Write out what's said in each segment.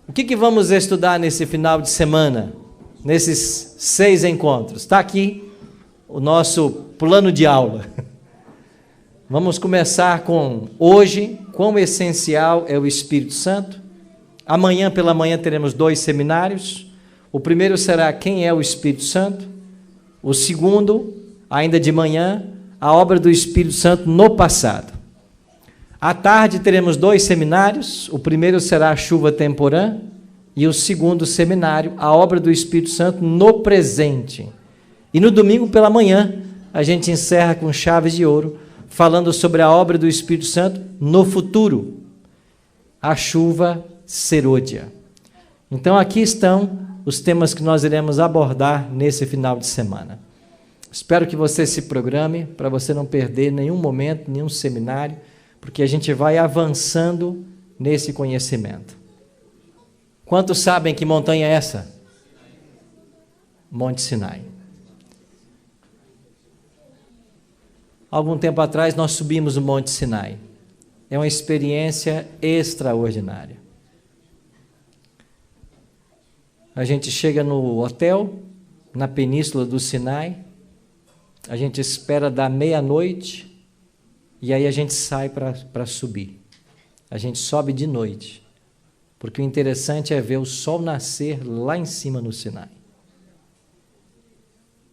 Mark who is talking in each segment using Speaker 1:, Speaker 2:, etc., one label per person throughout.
Speaker 1: O que vamos estudar nesse final de semana, nesses 6 encontros? Está aqui o nosso plano de aula. Vamos começar com hoje, quão essencial é o Espírito Santo. Amanhã pela manhã teremos 2 seminários. O primeiro será quem é o Espírito Santo. O segundo, ainda de manhã, a obra do Espírito Santo no passado. À tarde teremos 2 seminários, o primeiro será a chuva temporã e o segundo seminário, a obra do Espírito Santo no presente. E no domingo pela manhã, a gente encerra com chaves de ouro, falando sobre a obra do Espírito Santo no futuro, a chuva serôdia. Então aqui estão os temas que nós iremos abordar nesse final de semana. Espero que você se programe para você não perder nenhum momento, nenhum seminário, porque a gente vai avançando nesse conhecimento. Quantos sabem que montanha é essa? Monte Sinai. Algum tempo atrás nós subimos o Monte Sinai. É uma experiência extraordinária. A gente chega no hotel, na península do Sinai, a gente espera dar meia-noite, e aí a gente sai para subir. A gente sobe de noite, porque o interessante é ver o sol nascer lá em cima no Sinai.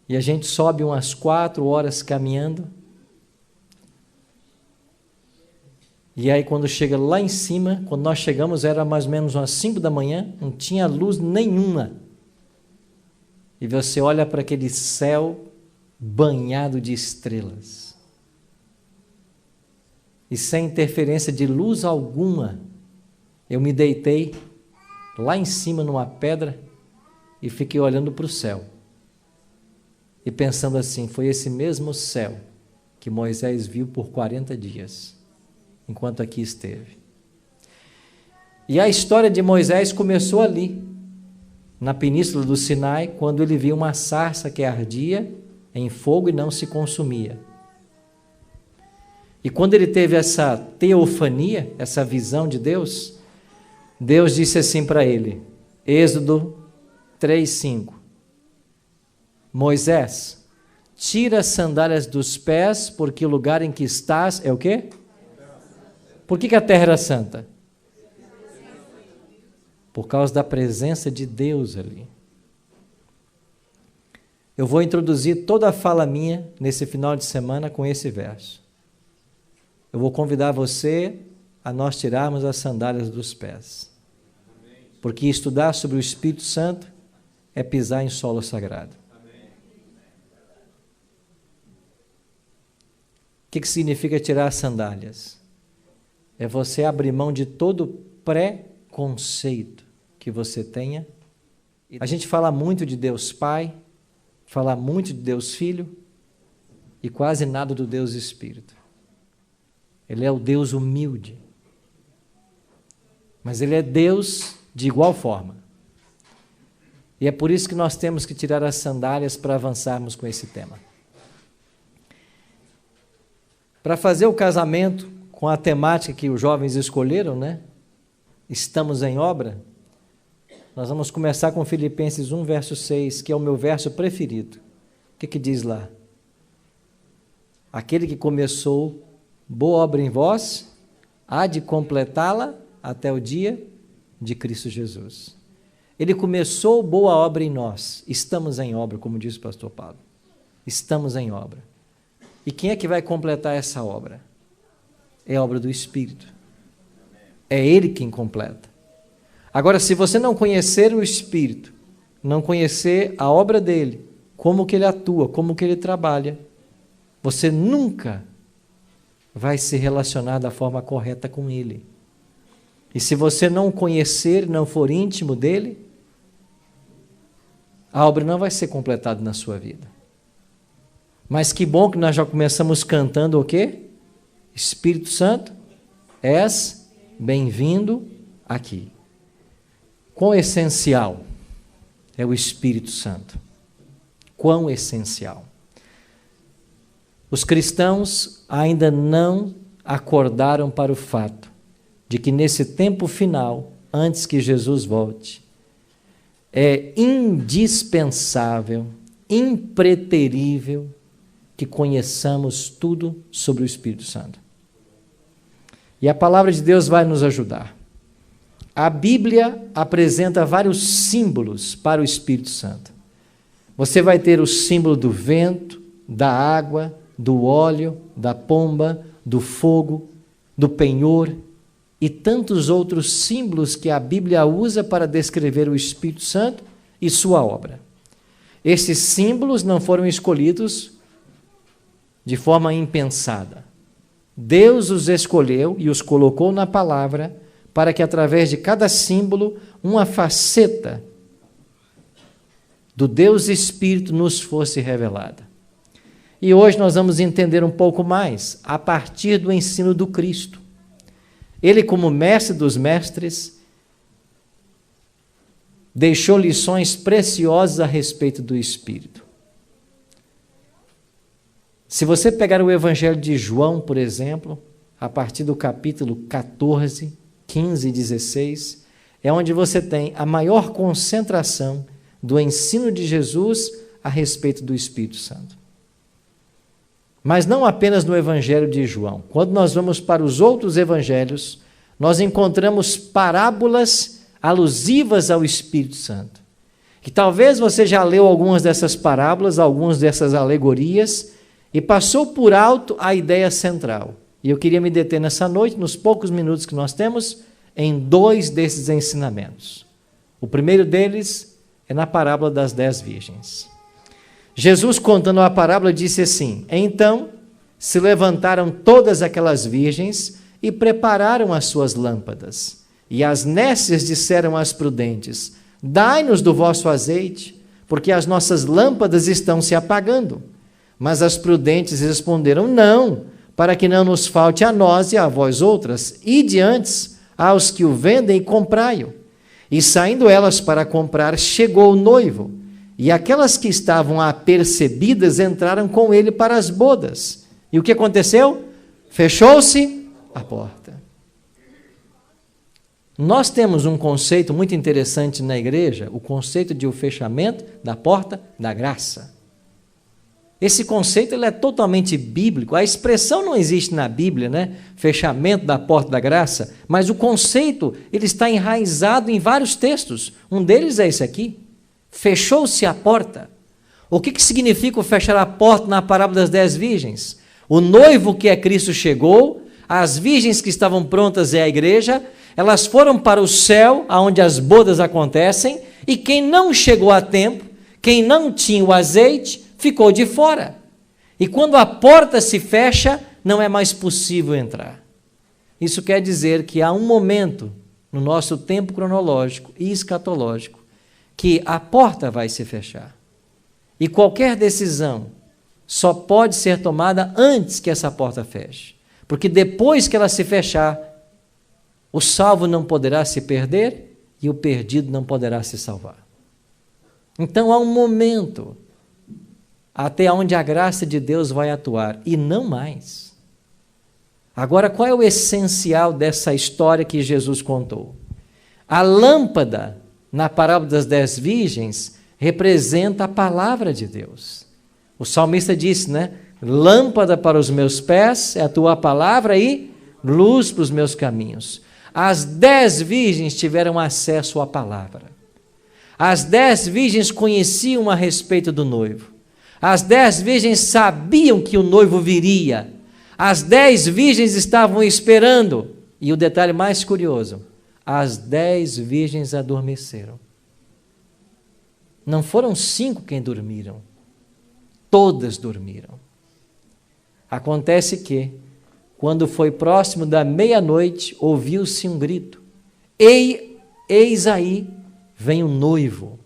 Speaker 1: E a gente sobe umas 4 horas caminhando, e aí quando chega lá em cima, quando nós chegamos era mais ou menos umas 5 da manhã, não tinha luz nenhuma. E você olha para aquele céu banhado de estrelas. E sem interferência de luz alguma, eu me deitei lá em cima numa pedra e fiquei olhando para o céu. E pensando assim, foi esse mesmo céu que Moisés viu por 40 dias, enquanto aqui esteve. E a história de Moisés começou ali, na península do Sinai, quando ele viu uma sarça que ardia em fogo e não se consumia. E quando ele teve essa teofania, essa visão de Deus, Deus disse assim para ele, Êxodo 3:5, Moisés, tira as sandálias dos pés, porque o lugar em que estás é o quê? Por que a terra era santa? Por causa da presença de Deus ali. Eu vou introduzir toda a fala minha nesse final de semana com esse verso. Eu vou convidar você a nós tirarmos as sandálias dos pés. Porque estudar sobre o Espírito Santo é pisar em solo sagrado. O que significa tirar as sandálias? É você abrir mão de todo preconceito que você tenha. A gente fala muito de Deus Pai, fala muito de Deus Filho e quase nada do Deus Espírito. Ele é o Deus humilde, mas Ele é Deus de igual forma. E é por isso que nós temos que tirar as sandálias para avançarmos com esse tema. Para fazer o casamento com a temática que os jovens escolheram, né? Estamos em obra. Nós vamos começar com Filipenses 1, verso 6, que é o meu verso preferido. O que diz lá? Aquele que começou boa obra em vós, há de completá-la até o dia de Cristo Jesus. Ele começou boa obra em nós. Estamos em obra, como diz o pastor Paulo. Estamos em obra. E quem é que vai completar essa obra? É a obra do Espírito. É Ele quem completa. Agora, se você não conhecer o Espírito, não conhecer a obra dele, como que ele atua, como que ele trabalha, você nunca vai se relacionar da forma correta com ele. E se você não conhecer, não for íntimo dele, a obra não vai ser completada na sua vida. Mas que bom que nós já começamos cantando o quê? Espírito Santo, és bem-vindo aqui. Quão essencial é o Espírito Santo? Quão essencial? Os cristãos ainda não acordaram para o fato de que nesse tempo final, antes que Jesus volte. É indispensável, impreterível que conheçamos tudo sobre o Espírito Santo. E a palavra de Deus vai nos ajudar. A Bíblia apresenta vários símbolos para o Espírito Santo. Você vai ter o símbolo do vento, da água, do óleo, da pomba, do fogo, do penhor e tantos outros símbolos que a Bíblia usa para descrever o Espírito Santo e sua obra. Esses símbolos não foram escolhidos de forma impensada. Deus os escolheu e os colocou na palavra para que, através de cada símbolo, uma faceta do Deus Espírito nos fosse revelada. E hoje nós vamos entender um pouco mais a partir do ensino do Cristo. Ele, como mestre dos mestres, deixou lições preciosas a respeito do Espírito. Se você pegar o Evangelho de João, por exemplo, a partir do capítulo 14, 15 e 16, é onde você tem a maior concentração do ensino de Jesus a respeito do Espírito Santo. Mas não apenas no Evangelho de João. Quando nós vamos para os outros evangelhos, nós encontramos parábolas alusivas ao Espírito Santo. E talvez você já leu algumas dessas parábolas, algumas dessas alegorias, e passou por alto a ideia central. E eu queria me deter nessa noite, nos poucos minutos que nós temos, em 2 desses ensinamentos. O primeiro deles é na parábola das 10 virgens. Jesus, contando a parábola, disse assim: então se levantaram todas aquelas virgens e prepararam as suas lâmpadas. E as nécias disseram às prudentes: dai-nos do vosso azeite, porque as nossas lâmpadas estão se apagando. Mas as prudentes responderam: não, para que não nos falte a nós e a vós outras, ide antes aos que o vendem e comprai-o. E saindo elas para comprar, chegou o noivo, e aquelas que estavam apercebidas entraram com ele para as bodas. E o que aconteceu? Fechou-se a porta. Nós temos um conceito muito interessante na igreja, o conceito de o fechamento da porta da graça. Esse conceito ele é totalmente bíblico. A expressão não existe na Bíblia, né? Fechamento da porta da graça, mas o conceito ele está enraizado em vários textos. Um deles é esse aqui. Fechou-se a porta. O que significa o fechar a porta na parábola das 10 virgens? O noivo que é Cristo chegou, as virgens que estavam prontas é a igreja, elas foram para o céu, onde as bodas acontecem, e quem não chegou a tempo, quem não tinha o azeite, ficou de fora. E quando a porta se fecha, não é mais possível entrar. Isso quer dizer que há um momento no nosso tempo cronológico e escatológico que a porta vai se fechar. E qualquer decisão só pode ser tomada antes que essa porta feche. Porque depois que ela se fechar, o salvo não poderá se perder e o perdido não poderá se salvar. Então há um momento até onde a graça de Deus vai atuar, e não mais. Agora, qual é o essencial dessa história que Jesus contou? A lâmpada, na parábola das 10 virgens, representa a palavra de Deus. O salmista disse, né? Lâmpada para os meus pés é a tua palavra e luz para os meus caminhos. As 10 virgens tiveram acesso à palavra. As 10 virgens conheciam a respeito do noivo. As 10 virgens sabiam que o noivo viria. As 10 virgens estavam esperando. E o detalhe mais curioso, as 10 virgens adormeceram. Não foram 5 quem dormiram. Todas dormiram. Acontece que, quando foi próximo da meia-noite, ouviu-se um grito. Eis aí, vem o noivo.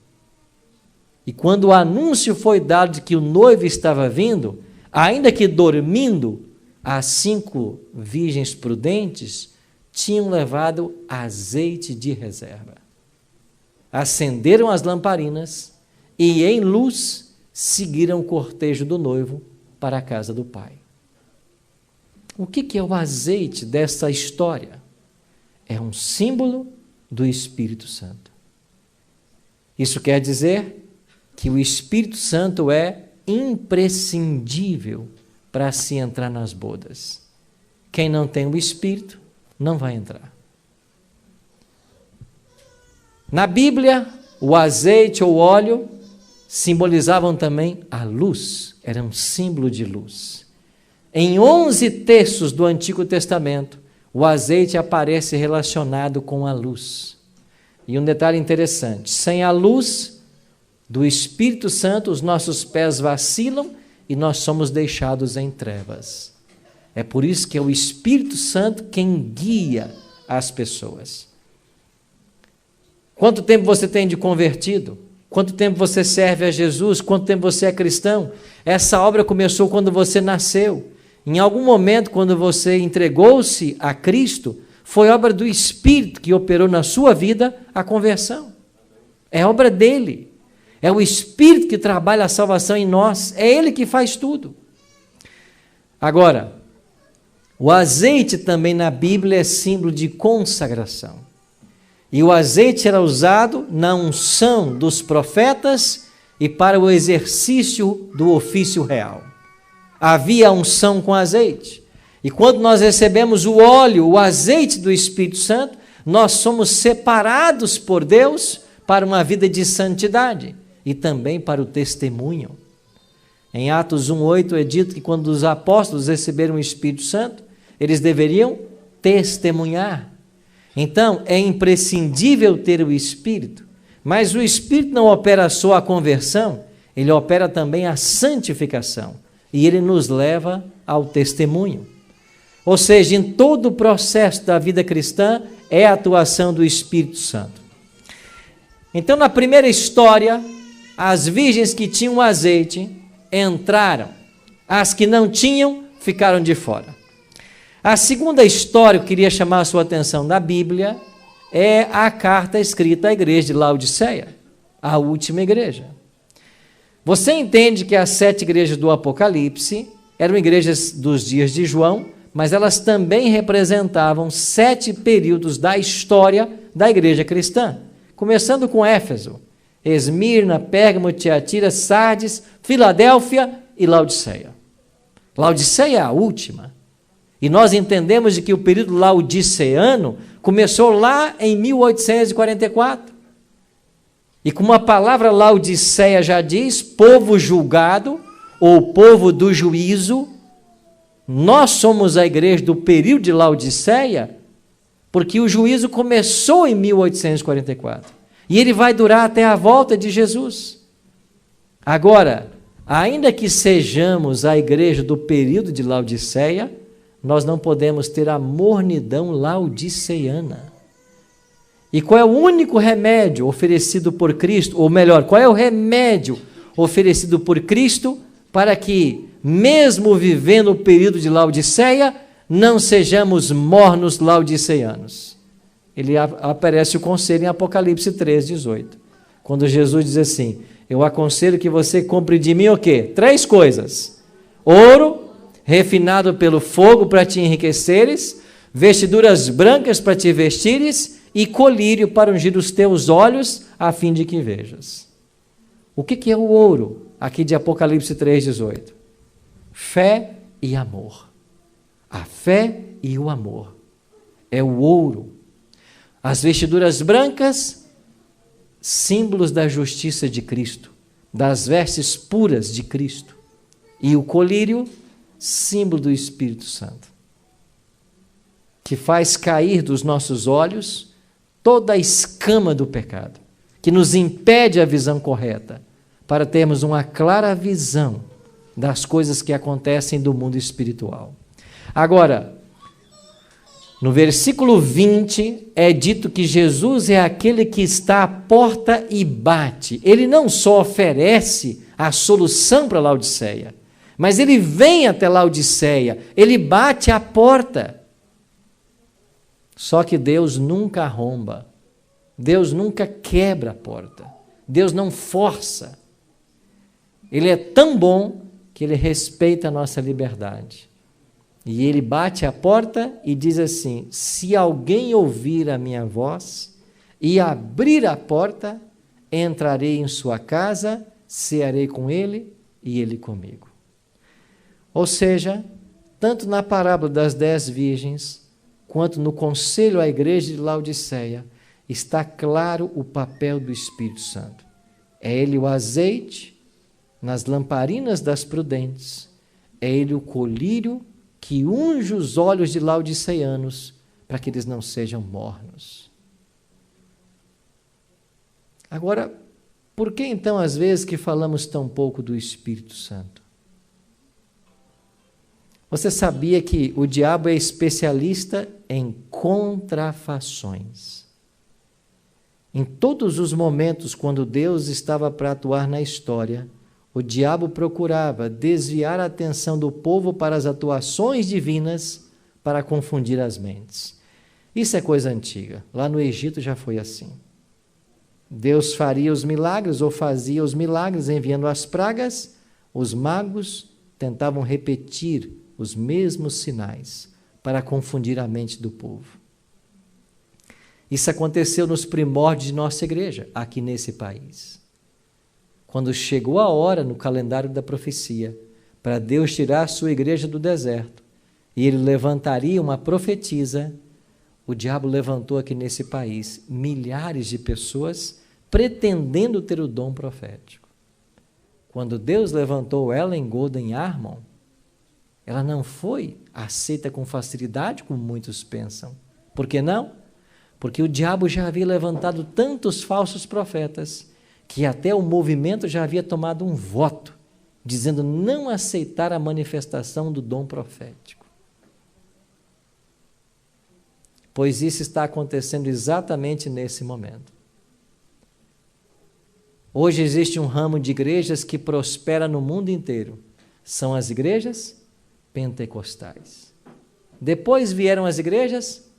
Speaker 1: E quando o anúncio foi dado de que o noivo estava vindo, ainda que dormindo, as 5 virgens prudentes tinham levado azeite de reserva. Acenderam as lamparinas e, em luz, seguiram o cortejo do noivo para a casa do pai. O que é o azeite dessa história? É um símbolo do Espírito Santo. Isso quer dizer que o Espírito Santo é imprescindível para se entrar nas bodas. Quem não tem o Espírito não vai entrar. Na Bíblia, o azeite ou óleo simbolizavam também a luz, era um símbolo de luz. Em 11 textos do Antigo Testamento, o azeite aparece relacionado com a luz. E um detalhe interessante, sem a luz do Espírito Santo, os nossos pés vacilam e nós somos deixados em trevas. É por isso que é o Espírito Santo quem guia as pessoas. Quanto tempo você tem de convertido? Quanto tempo você serve a Jesus? Quanto tempo você é cristão? Essa obra começou quando você nasceu. Em algum momento, quando você entregou-se a Cristo, foi obra do Espírito que operou na sua vida a conversão. É obra dele. É o Espírito que trabalha a salvação em nós. É ele que faz tudo. Agora, o azeite também na Bíblia é símbolo de consagração. E o azeite era usado na unção dos profetas e para o exercício do ofício real. Havia unção com azeite. E quando nós recebemos o óleo, o azeite do Espírito Santo, nós somos separados por Deus para uma vida de santidade e também para o testemunho. Em Atos 1:8 é dito que quando os apóstolos receberam o Espírito Santo, eles deveriam testemunhar. Então, é imprescindível ter o Espírito, mas o Espírito não opera só a conversão, ele opera também a santificação, e ele nos leva ao testemunho. Ou seja, em todo o processo da vida cristã, é a atuação do Espírito Santo. Então, na primeira história, as virgens que tinham azeite entraram, as que não tinham ficaram de fora. A segunda história que eu queria chamar a sua atenção da Bíblia é a carta escrita à igreja de Laodiceia, a última igreja. Você entende que as 7 igrejas do Apocalipse eram igrejas dos dias de João, mas elas também representavam 7 períodos da história da igreja cristã, começando com Éfeso, Esmirna, Pérgamo, Tiatira, Sardes, Filadélfia e Laodiceia. Laodiceia é a última. E nós entendemos de que o período laodiceano começou lá em 1844. E como a palavra Laodiceia já diz, povo julgado ou povo do juízo, nós somos a igreja do período de Laodiceia, porque o juízo começou em 1844. E ele vai durar até a volta de Jesus. Agora, ainda que sejamos a igreja do período de Laodiceia, nós não podemos ter a mornidão laodiceana. E qual é o único remédio oferecido por Cristo? Ou melhor, qual é o remédio oferecido por Cristo para que, mesmo vivendo o período de Laodiceia, não sejamos mornos laodiceanos? Ele aparece o conselho em Apocalipse 3:18. Quando Jesus diz assim, eu aconselho que você compre de mim o quê? 3 coisas. Ouro, refinado pelo fogo para te enriqueceres, vestiduras brancas para te vestires e colírio para ungir os teus olhos, a fim de que vejas. O que é o ouro? Aqui de Apocalipse 3:18. Fé e amor. A fé e o amor. É o ouro. As vestiduras brancas, símbolos da justiça de Cristo, das vestes puras de Cristo. E o colírio, símbolo do Espírito Santo, que faz cair dos nossos olhos toda a escama do pecado, que nos impede a visão correta, para termos uma clara visão das coisas que acontecem do mundo espiritual. Agora, no versículo 20, é dito que Jesus é aquele que está à porta e bate. Ele não só oferece a solução para Laodiceia, mas ele vem até Laodiceia, ele bate à porta. Só que Deus nunca arromba, Deus nunca quebra a porta, Deus não força. Ele é tão bom que ele respeita a nossa liberdade. E ele bate a porta e diz assim, se alguém ouvir a minha voz, e abrir a porta, entrarei em sua casa, cearei com ele e ele comigo. Ou seja, tanto na parábola das 10 virgens, quanto no conselho à igreja de Laodiceia, está claro o papel do Espírito Santo. É ele o azeite nas lamparinas das prudentes, é ele o colírio que unge os olhos de laodiceanos para que eles não sejam mornos. Agora, por que então às vezes que falamos tão pouco do Espírito Santo? Você sabia que o diabo é especialista em contrafações? Em todos os momentos quando Deus estava para atuar na história, o diabo procurava desviar a atenção do povo para as atuações divinas para confundir as mentes. Isso é coisa antiga. Lá no Egito já foi assim. Deus faria os milagres ou fazia os milagres enviando as pragas. Os magos tentavam repetir os mesmos sinais para confundir a mente do povo. Isso aconteceu nos primórdios de nossa igreja, aqui nesse país. Quando chegou a hora no calendário da profecia para Deus tirar a sua igreja do deserto e ele levantaria uma profetisa, o diabo levantou aqui nesse país milhares de pessoas pretendendo ter o dom profético. Quando Deus levantou Ellen Golden Armon, ela não foi aceita com facilidade como muitos pensam. Por que não? Porque o diabo já havia levantado tantos falsos profetas que até o movimento já havia tomado um voto, dizendo não aceitar a manifestação do dom profético. Pois isso está acontecendo exatamente nesse momento. Hoje existe um ramo de igrejas que prospera no mundo inteiro. São as igrejas pentecostais. Depois vieram as igrejas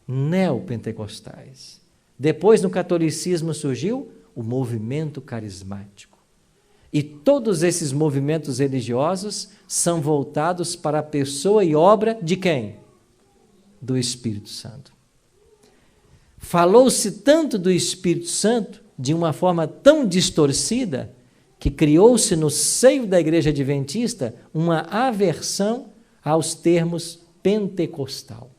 Speaker 1: neopentecostais. Depois, no catolicismo, surgiu o movimento carismático. E todos esses movimentos religiosos são voltados para a pessoa e obra de quem? Do Espírito Santo. Falou-se tanto do Espírito Santo de uma forma tão distorcida que criou-se no seio da igreja adventista uma aversão aos termos pentecostal.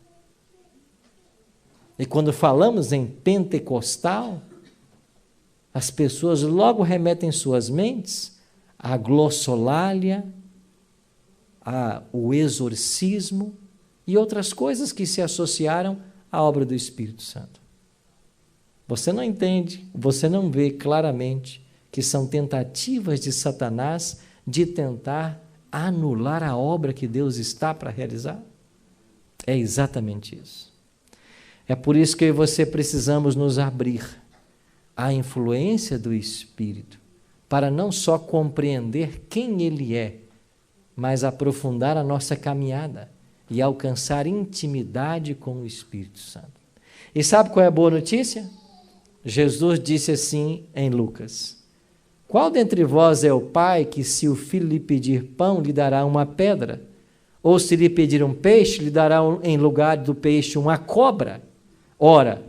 Speaker 1: E quando falamos em pentecostal, as pessoas logo remetem suas mentes à glossolalia, ao exorcismo e outras coisas que se associaram à obra do Espírito Santo. Você não entende, você não vê claramente que são tentativas de Satanás de tentar anular a obra que Deus está para realizar? É exatamente isso. É por isso que eu e você precisamos nos abrir à influência do Espírito, para não só compreender quem Ele é, mas aprofundar a nossa caminhada e alcançar intimidade com o Espírito Santo. E sabe qual é a boa notícia? Jesus disse assim em Lucas: qual dentre vós é o pai que, se o filho lhe pedir pão, lhe dará uma pedra? Ou se lhe pedir um peixe, lhe dará em lugar do peixe uma cobra? Ora,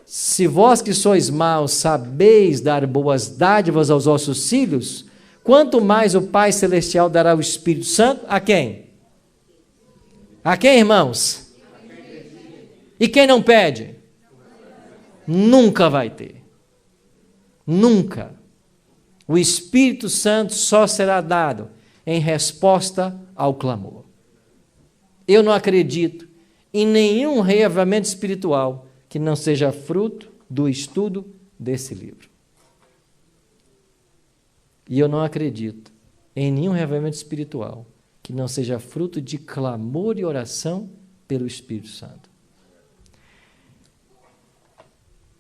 Speaker 1: se vós que sois maus sabeis dar boas dádivas aos vossos filhos, quanto mais o Pai Celestial dará o Espírito Santo a quem? A quem, irmãos? E quem não pede? Nunca vai ter. Nunca. O Espírito Santo só será dado em resposta ao clamor. Eu não acredito em nenhum reavivamento espiritual que não seja fruto do estudo desse livro. E eu não acredito em nenhum reavivamento espiritual que não seja fruto de clamor e oração pelo Espírito Santo.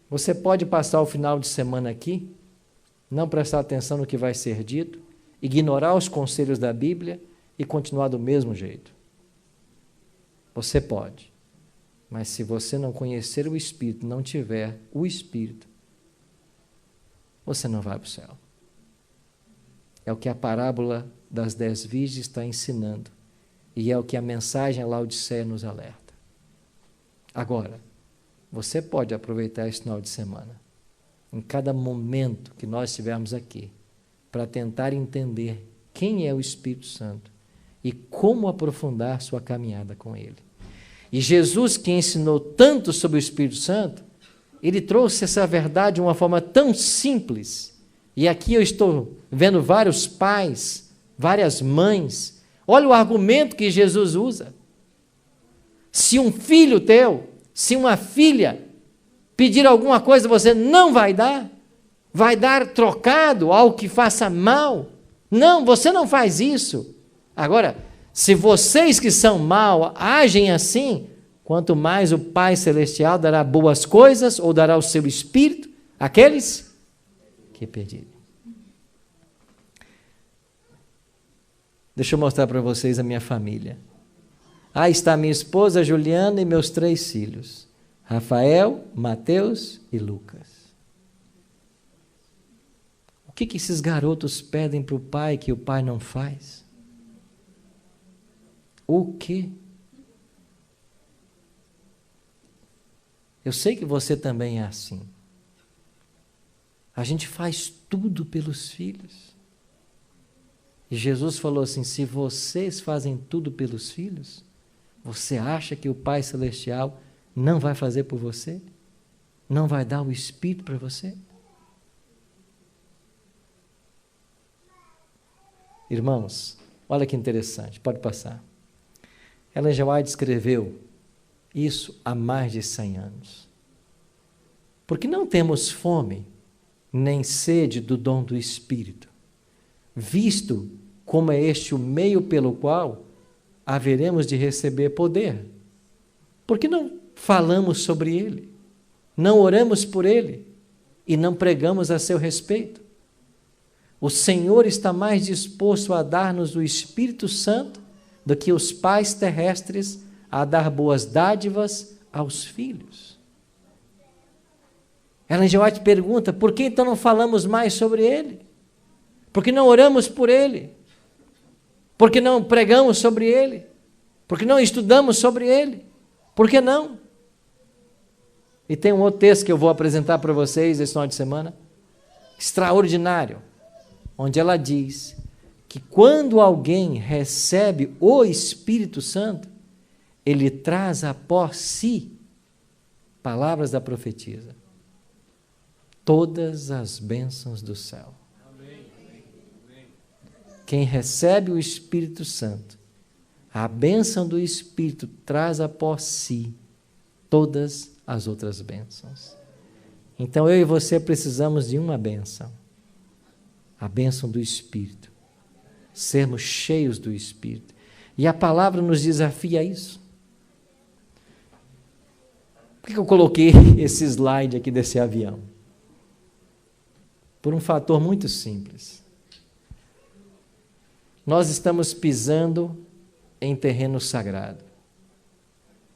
Speaker 1: Você pode passar o final de semana aqui, não prestar atenção no que vai ser dito, ignorar os conselhos da Bíblia e continuar do mesmo jeito. Você pode. Mas se você não conhecer o Espírito, não tiver o Espírito, você não vai para o céu. É o que a parábola das 10 virgens está ensinando. E é o que a mensagem a Laodiceia nos alerta. Agora, você pode aproveitar esse final de semana, em cada momento que nós estivermos aqui, para tentar entender quem é o Espírito Santo e como aprofundar sua caminhada com Ele. E Jesus, que ensinou tanto sobre o Espírito Santo, Ele trouxe essa verdade de uma forma tão simples. E aqui eu estou vendo vários pais, várias mães. Olha o argumento que Jesus usa. Se um filho teu, se uma filha pedir alguma coisa, você não vai dar? Vai dar trocado ao que faça mal? Não, você não faz isso. Agora, se vocês que são mal agem assim, quanto mais o Pai Celestial dará boas coisas, ou dará o seu Espírito, àqueles que pedirem. Deixa eu mostrar para vocês a minha família. Aí está minha esposa Juliana e meus 3 filhos, Rafael, Mateus e Lucas. O que esses garotos pedem para o pai que o pai não faz? O quê? Eu sei que você também é assim. A gente faz tudo pelos filhos. E Jesus falou assim, se vocês fazem tudo pelos filhos, você acha que o Pai Celestial não vai fazer por você? Não vai dar o Espírito para você? Irmãos, olha que interessante, pode passar. Ellen G. White escreveu isso há mais de 100 anos. Porque não temos fome, nem sede do dom do Espírito, visto como é este o meio pelo qual haveremos de receber poder. Porque não falamos sobre ele, não oramos por ele e não pregamos a seu respeito. O Senhor está mais disposto a dar-nos o Espírito Santo do que os pais terrestres a dar boas dádivas aos filhos. Ellen G. White pergunta, por que então não falamos mais sobre ele? Por que não oramos por ele? Por que não pregamos sobre ele? Por que não estudamos sobre ele? Por que não? E tem um outro texto que eu vou apresentar para vocês esse final de semana, extraordinário, onde ela diz que quando alguém recebe o Espírito Santo, ele traz após si, palavras da profetisa, todas as bênçãos do céu. Quem recebe o Espírito Santo, a bênção do Espírito traz após si todas as outras bênçãos. Então eu e você precisamos de uma bênção, a bênção do Espírito, sermos cheios do Espírito. E a palavra nos desafia a isso. Por que eu coloquei esse slide aqui desse avião? Por um fator muito simples. Nós estamos pisando em terreno sagrado.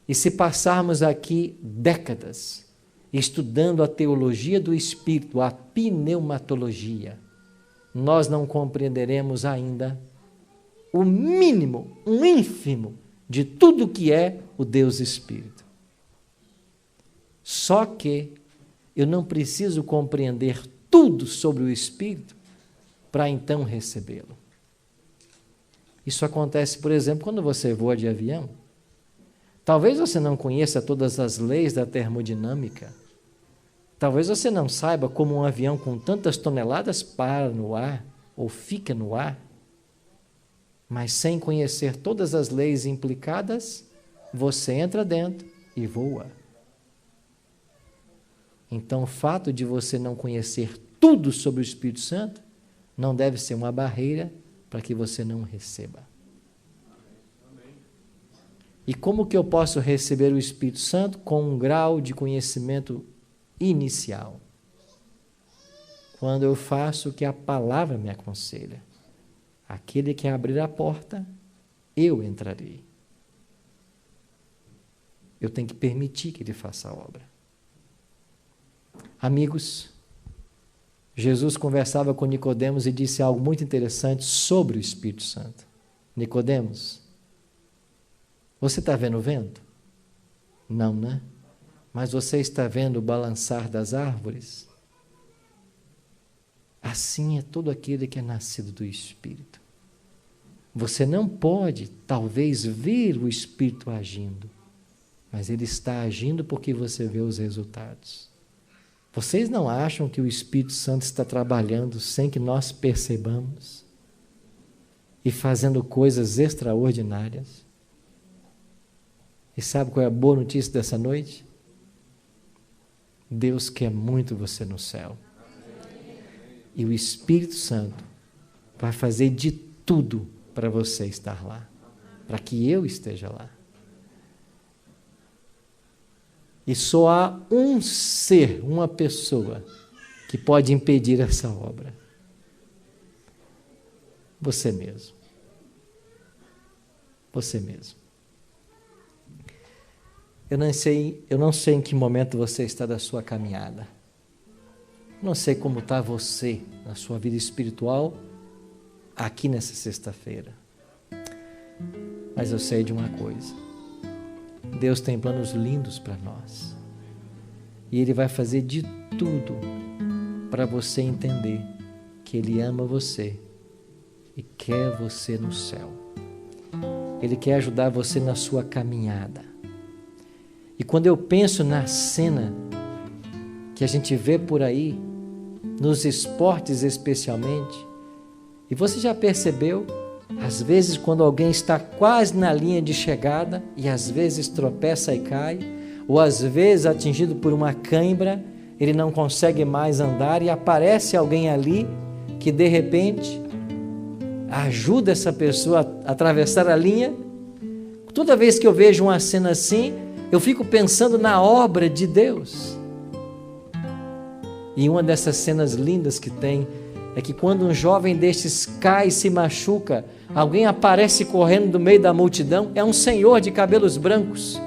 Speaker 1: E se passarmos aqui décadas estudando a teologia do Espírito, a pneumatologia, nós não compreenderemos ainda o mínimo, um ínfimo de tudo que é o Deus Espírito. Só que eu não preciso compreender tudo sobre o Espírito para então recebê-lo. Isso acontece, por exemplo, quando você voa de avião. Talvez você não conheça todas as leis da termodinâmica. Talvez você não saiba como um avião com tantas toneladas para no ar ou fica no ar. Mas sem conhecer todas as leis implicadas, você entra dentro e voa. Então, o fato de você não conhecer tudo sobre o Espírito Santo não deve ser uma barreira para que você não receba. E como que eu posso receber o Espírito Santo? Com um grau de conhecimento inicial. Quando eu faço o que a palavra me aconselha. Aquele que abrir a porta, eu entrarei. Eu tenho que permitir que ele faça a obra. Amigos, Jesus conversava com Nicodemos e disse algo muito interessante sobre o Espírito Santo. Nicodemos, você está vendo o vento? Não, né? mas você está vendo o balançar das árvores? Assim é todo aquele que é nascido do Espírito. Você não pode, talvez, ver o Espírito agindo, mas ele está agindo porque você vê os resultados. Vocês não acham que o Espírito Santo está trabalhando sem que nós percebamos e fazendo coisas extraordinárias? E sabe qual é a boa notícia dessa noite? Deus quer muito você no céu. E o Espírito Santo vai fazer de tudo para você estar lá, para que eu esteja lá. E só há um ser, uma pessoa, que pode impedir essa obra. Você mesmo. Você mesmo. Eu não sei em que momento você está da sua caminhada. Não sei como está você na sua vida espiritual aqui nessa sexta-feira. Mas eu sei de uma coisa. Deus tem planos lindos para nós. E Ele vai fazer de tudo para você entender que Ele ama você e quer você no céu. Ele quer ajudar você na sua caminhada. E quando eu penso na cena que a gente vê por aí, nos esportes especialmente, e você já percebeu, às vezes quando alguém está quase na linha de chegada, e às vezes tropeça e cai, ou às vezes atingido por uma cãibra, ele não consegue mais andar, e aparece alguém ali que de repente ajuda essa pessoa a atravessar a linha. Toda vez que eu vejo uma cena assim, eu fico pensando na obra de Deus. E uma dessas cenas lindas que tem é que quando um jovem destes cai e se machuca, alguém aparece correndo do meio da multidão, é um senhor de cabelos brancos.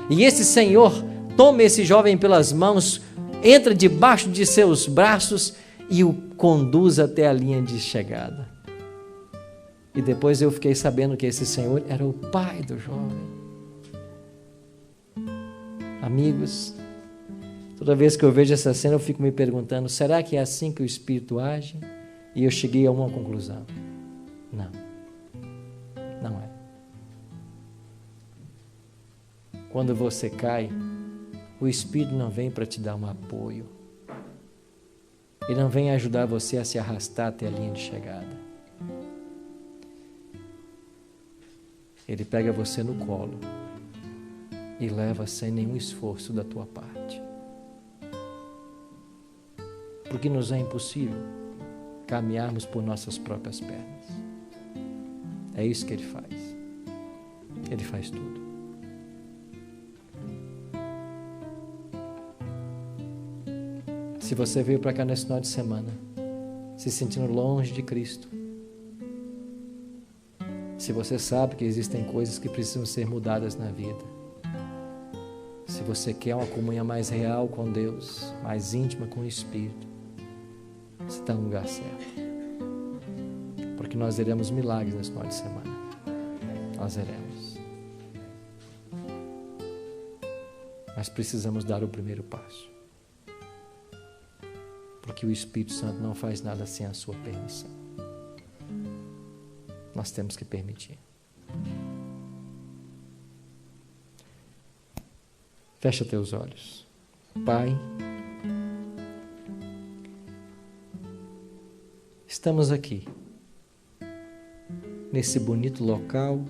Speaker 1: E esse senhor toma esse jovem pelas mãos, entra debaixo de seus braços e o conduz até a linha de chegada. E depois eu fiquei sabendo que esse senhor era o pai do jovem. Amigos, toda vez que eu vejo essa cena eu fico me perguntando, será que é assim que o Espírito age? E eu cheguei a uma conclusão. Não, não é. Quando você cai, o Espírito não vem para te dar um apoio. Ele não vem ajudar você a se arrastar até a linha de chegada. Ele pega você no colo e leva sem nenhum esforço da tua parte. Porque nos é impossível caminharmos por nossas próprias pernas. É isso que Ele faz. Ele faz tudo. Se você veio para cá nesse final de semana, se sentindo longe de Cristo, se você sabe que existem coisas que precisam ser mudadas na vida, se você quer uma comunhão mais real com Deus, mais íntima com o Espírito, você está no lugar certo. Porque nós veremos milagres nesse final de semana. Nós veremos. Mas precisamos dar o primeiro passo. Porque o Espírito Santo não faz nada sem a sua permissão. Nós temos que permitir. Fecha teus olhos. Pai, estamos aqui, nesse bonito local,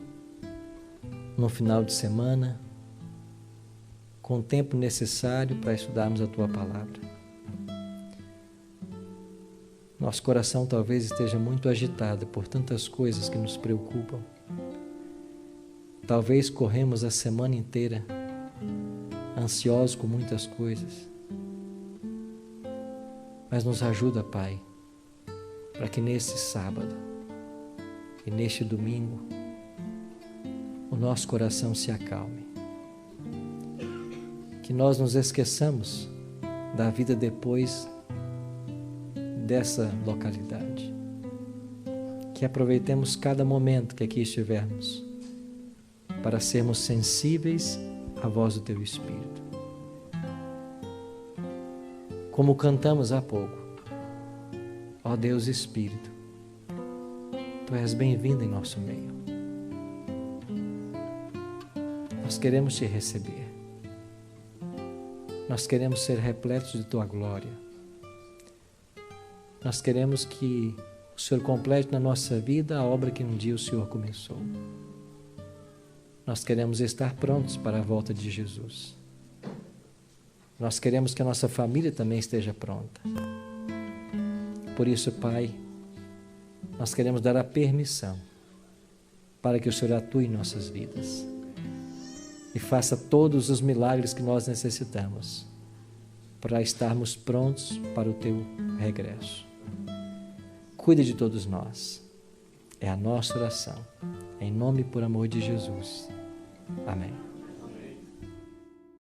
Speaker 1: no final de semana, com o tempo necessário para estudarmos a Tua Palavra. Nosso coração talvez esteja muito agitado por tantas coisas que nos preocupam. Talvez corremos a semana inteira ansiosos com muitas coisas. Mas nos ajuda, Pai, para que nesse sábado e neste domingo o nosso coração se acalme. Que nós nos esqueçamos da vida depois dessa localidade. Que aproveitemos cada momento que aqui estivermos para sermos sensíveis à voz do Teu Espírito. como cantamos há pouco. Ó Deus Espírito, Tu és bem-vindo em nosso meio. Nós queremos Te receber. Nós queremos ser repletos de Tua glória. Nós queremos que o Senhor complete na nossa vida a obra que um dia o Senhor começou. Nós queremos estar prontos para a volta de Jesus. Nós queremos que a nossa família também esteja pronta. Por isso, Pai, nós queremos dar a permissão para que o Senhor atue em nossas vidas e faça todos os milagres que nós necessitamos para estarmos prontos para o Teu regresso. Cuide de todos nós. É a nossa oração. Em nome e por amor de Jesus. Amém.